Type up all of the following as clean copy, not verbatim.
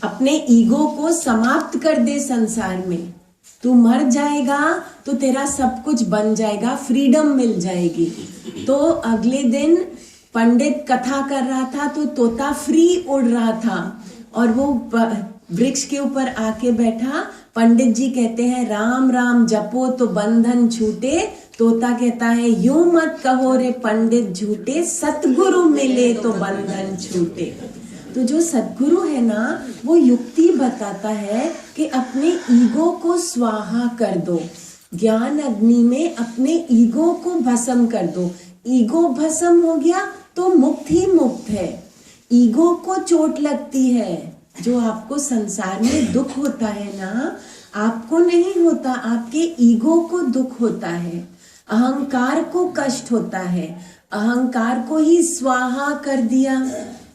अपने ईगो को समाप्त कर दे संसार में। तू मर जाएगा तो तेरा सब कुछ बन जाएगा, फ्रीडम मिल जाएगी। तो अगले दिन पंडित कथा कर रहा था तो तोता फ्री उड़ रहा था और वो वृक्ष के ऊपर आके बैठा। पंडित जी कहते हैं राम राम जपो तो बंधन छूटे। तोता कहता है यूं मत कहो रे पंडित झूठे, सतगुरु मिले तो बंधन छूटे। तो जो सतगुरु है ना वो युक्ति बताता है कि अपने ईगो को स्वाहा कर दो, ज्ञान अग्नि में अपने ईगो को भस्म कर दो। ईगो भस्म हो गया तो मुक्त ही मुक्त है। ईगो को चोट लगती है, जो आपको संसार में दुख होता है ना, आपको नहीं होता, आपके ईगो को दुख होता है। अहंकार को कष्ट होता है, अहंकार को ही स्वाहा कर दिया,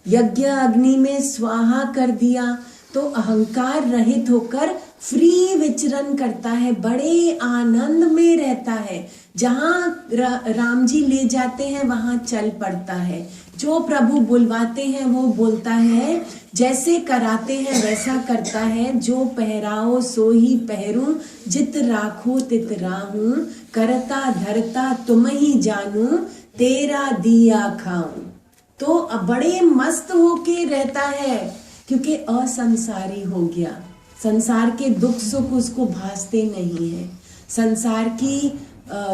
यज्ञ अग्नि में स्वाहा कर दिया तो अहंकार रहित होकर फ्री विचरण करता है, बड़े आनंद में रहता है। जहाँ राम जी ले जाते हैं वहां चल पड़ता है, जो प्रभु बुलवाते हैं वो बोलता है, जैसे कराते हैं वैसा करता है। जो पहराओ सो ही पहरूं, जित राखो तित राहूं, करता धरता तुम ही जानू, तेरा दिया खाऊं। तो बड़े मस्त होके रहता है क्योंकि असंसारी हो गया। संसार के दुख सुख उसको भासते नहीं है। संसार की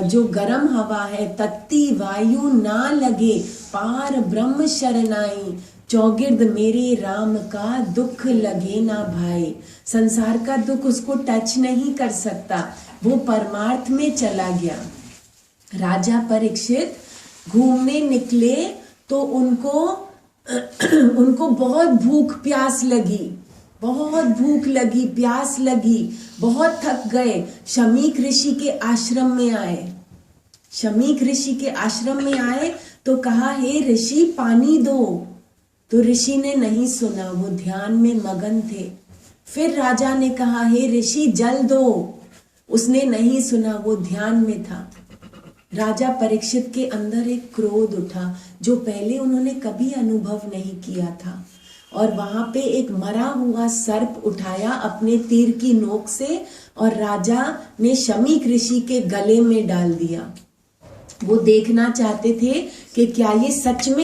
जो गर्म हवा है, तत्ती वायु ना लगे, पार ब्रह्म शरणाई, चौगिर्द मेरे राम का दुख लगे ना भाई। संसार का दुख उसको टच नहीं कर सकता, वो परमार्थ में चला गया। राजा परीक्षित घूमने निकले तो उनको बहुत भूख प्यास लगी, बहुत भूख लगी, प्यास लगी, बहुत थक गए। शमीक ऋषि के आश्रम में आए। शमीक ऋषि के आश्रम में आए तो कहा हे ऋषि पानी दो। तो ऋषि ने नहीं सुना, वो ध्यान में मगन थे। फिर राजा ने कहा हे ऋषि जल दो। उसने नहीं सुना, वो ध्यान में था। राजा परीक्षित के अंदर एक क्रोध उठा जो पहले उन्होंने कभी अनुभव नहीं किया था, और वहां पे एक मरा हुआ सर्प उठाया अपने तीर की नोक से और राजा ने शमीक ऋषि के गले में डाल दिया। वो देखना चाहते थे कि क्या ये सच में